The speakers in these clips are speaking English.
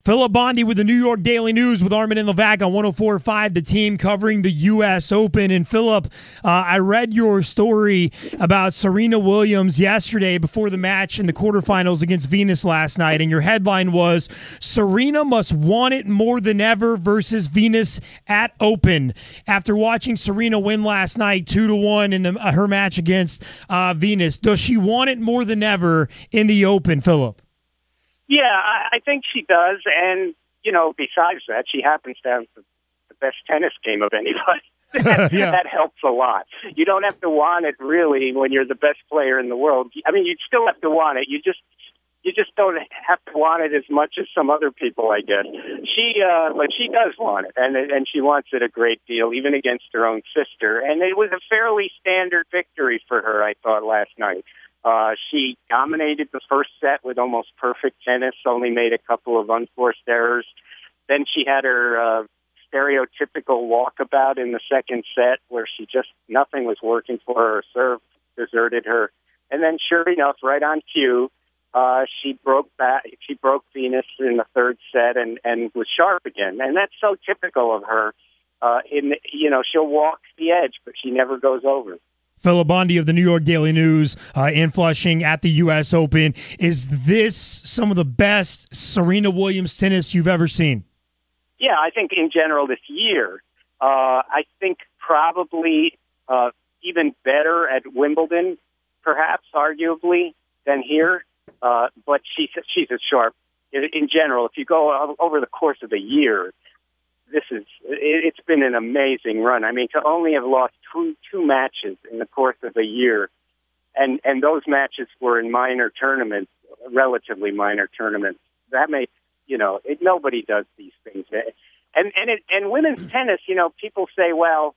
Filip Bondy with the New York Daily News with Armin and Levac on 104.5, the team covering the U.S. Open. And Philip, I read your story about Serena Williams yesterday before the match in the quarterfinals against Venus last night, and your headline was, Serena must want it more than ever versus Venus at Open. After watching Serena win last night 2-1 in her match against Venus, does she want it more than ever in the Open, Philip? Yeah, I think she does. And, besides that, she happens to have the best tennis game of anybody. Yeah. That helps a lot. You don't have to want it, really, when you're the best player in the world. I mean, you'd still have to want it. You just don't have to want it as much as some other people, I guess. But she does want it, and she wants it a great deal, even against her own sister. And it was a fairly standard victory for her, I thought, last night. She dominated the first set with almost perfect tennis, only made a couple of unforced errors. Then she had her stereotypical walkabout in the second set where nothing was working for her. Her serve deserted her. And then, sure enough, right on cue, she broke Venus in the third set and was sharp again. And that's so typical of her. She'll walk the edge, but she never goes over. Filip Bondy of the New York Daily News in Flushing at the U.S. Open. Is this some of the best Serena Williams tennis you've ever seen? Yeah, I think in general this year. I think probably even better at Wimbledon, perhaps, arguably, than here. But she's as sharp. In general, if you go over the course of the year, it's been an amazing run. I mean, to only have lost two matches in the course of a year, and those matches were in minor tournaments, relatively minor tournaments. That may, nobody does these things. And women's tennis, people say, well,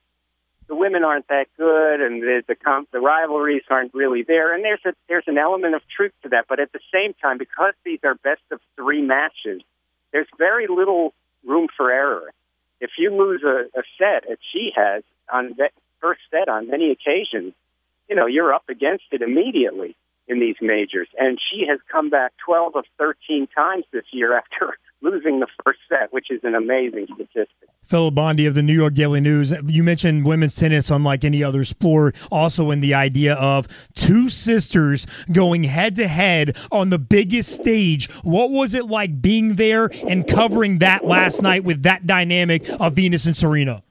the women aren't that good, and the rivalries aren't really there. And there's an element of truth to that. But at the same time, because these are best of three matches, there's very little room for error. If you lose a set, as she has on that first set on many occasions, you're up against it immediately in these majors. And she has come back 12 of 13 times this year after losing the first set, which is an amazing statistic. Filip Bondy of the New York Daily News. You mentioned women's tennis, unlike any other sport, also in the idea of two sisters going head-to-head on the biggest stage. What was it like being there and covering that last night with that dynamic of Venus and Serena?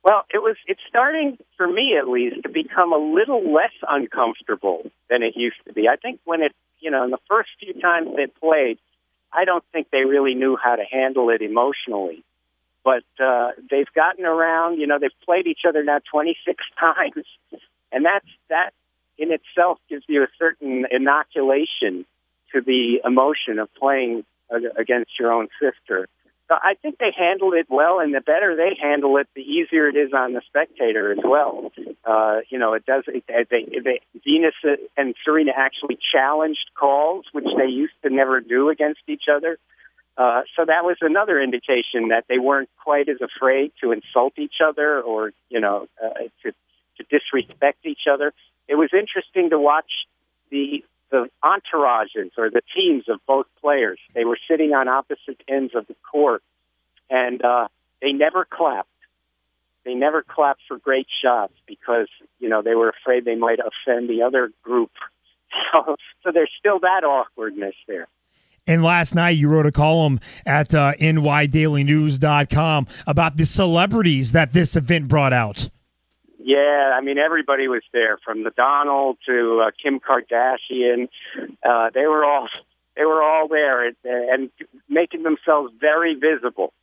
Well, it's starting, for me at least, to become a little less uncomfortable than it used to be. I think when in the first few times they played, I don't think they really knew how to handle it emotionally. But they've gotten around, they've played each other now 26 times. And that in itself gives you a certain inoculation to the emotion of playing against your own sister. So I think they handled it well, and the better they handle it, the easier it is on the spectator as well. It does. Venus and Serena actually challenged calls, which they used to never do against each other. So that was another indication that they weren't quite as afraid to insult each other or, to disrespect each other. It was interesting to watch the entourages or the teams of both players. They were sitting on opposite ends of the court, and they never clapped. They never clapped for great shots because, they were afraid they might offend the other group. So there's still that awkwardness there. And last night you wrote a column at nydailynews.com about the celebrities that this event brought out. Yeah, I mean, everybody was there, from the Donald to Kim Kardashian. They were all there and making themselves very visible.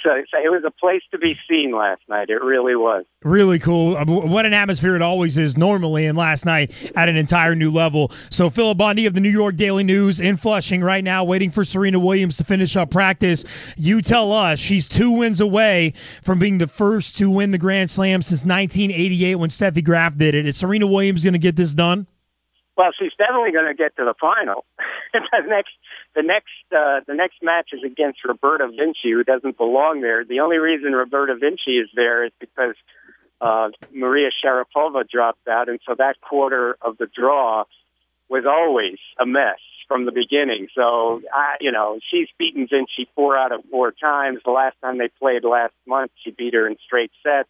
So it was a place to be seen last night. It really was. Really cool. What an atmosphere it always is normally, and last night at an entire new level. So Filip Bondy of the New York Daily News in Flushing right now, waiting for Serena Williams to finish up practice. You tell us she's 2 wins away from being the first to win the Grand Slam since 1988 when Steffi Graf did it. Is Serena Williams going to get this done? Well, she's definitely going to get to the final. The next match is against Roberta Vinci, who doesn't belong there. The only reason Roberta Vinci is there is because Maria Sharapova dropped out, and so that quarter of the draw was always a mess. from the beginning. So, she's beaten Vinci 4 out of 4 times. The last time they played last month, she beat her in straight sets.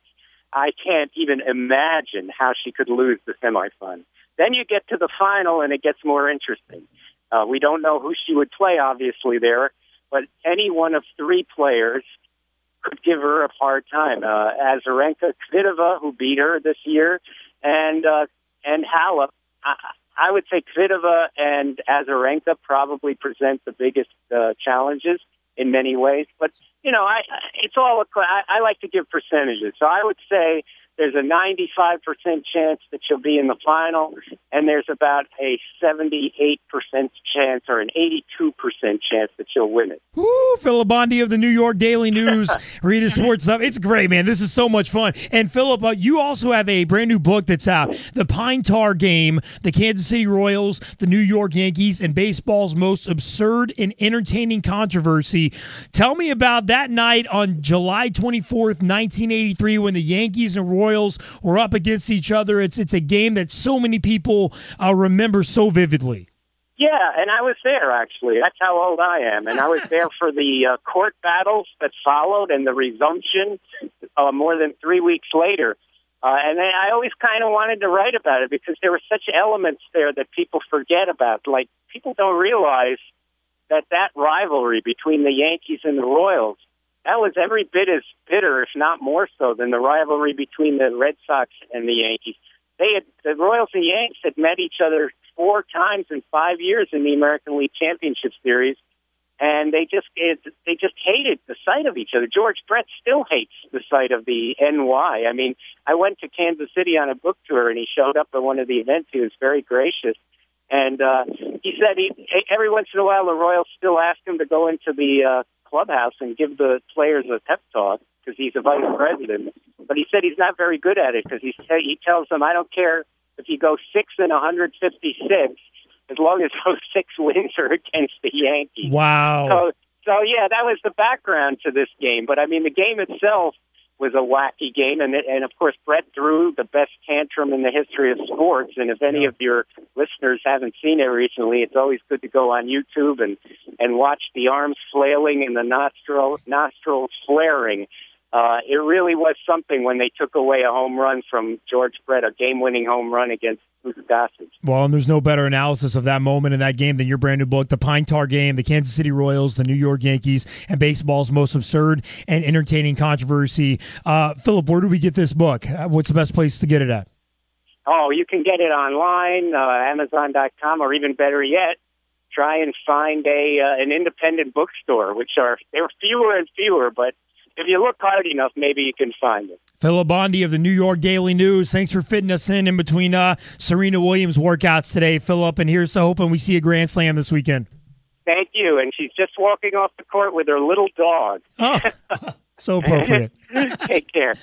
I can't even imagine how she could lose the semifinal. Then you get to the final, and it gets more interesting. We don't know who she would play, obviously, there, but any one of 3 players could give her a hard time. Azarenka, Kvitova, who beat her this year, and Halep. I would say Kvitova and Azarenka probably present the biggest challenges in many ways. But, I like to give percentages. So I would say there's a 95% chance that she'll be in the final, and there's about a 78% chance or an 82% chance that she'll win it. Woo, Filip Bondy of the New York Daily News, Rita Sports Stuff. It's great, man. This is so much fun. And Philip, you also have a brand new book that's out, The Pine Tar Game, the Kansas City Royals, the New York Yankees, and baseball's most absurd and entertaining controversy. Tell me about that night on July 24th, 1983, when the Yankees and Royals were up against each other. It's a game that so many people remember so vividly. Yeah, and I was there, actually. That's how old I am. And I was there for the court battles that followed and the resumption more than 3 weeks later. And I always kind of wanted to write about it because there were such elements there that people forget about. Like, people don't realize that rivalry between the Yankees and the Royals, that was every bit as bitter, if not more so, than the rivalry between the Red Sox and the Yankees. The Royals and Yankees had met each other 4 times in 5 years in the American League Championship Series, and they just hated the sight of each other. George Brett still hates the sight of the NY. I mean, I went to Kansas City on a book tour, and he showed up at one of the events. He was very gracious. And he said every once in a while the Royals still ask him to go into the clubhouse and give the players a pep talk because he's a vice president. But he said he's not very good at it because he tells them, I don't care if you go 6 and 156, as long as those 6 wins are against the Yankees. Wow. So yeah, that was the background to this game. But I mean, the game itself was a wacky game, and of course, Brett threw the best tantrum in the history of sports. And if any of your listeners haven't seen it recently, it's always good to go on YouTube and watch the arms flailing and the nostrils flaring. It really was something when they took away a home run from George Brett, a game-winning home run against Gossage. Well, and there's no better analysis of that moment in that game than your brand new book, The Pine Tar Game, the Kansas City Royals, the New York Yankees, and baseball's most absurd and entertaining controversy. Philip, where do we get this book? What's the best place to get it at? Oh, you can get it online, Amazon.com, or even better yet, try and find an independent bookstore, they're fewer and fewer, but if you look hard enough, maybe you can find it. Filip Bondy of the New York Daily News. Thanks for fitting us in between Serena Williams' workouts today, Philip. And here's hoping we see a Grand Slam this weekend. Thank you. And she's just walking off the court with her little dog. Oh, so appropriate. Take care.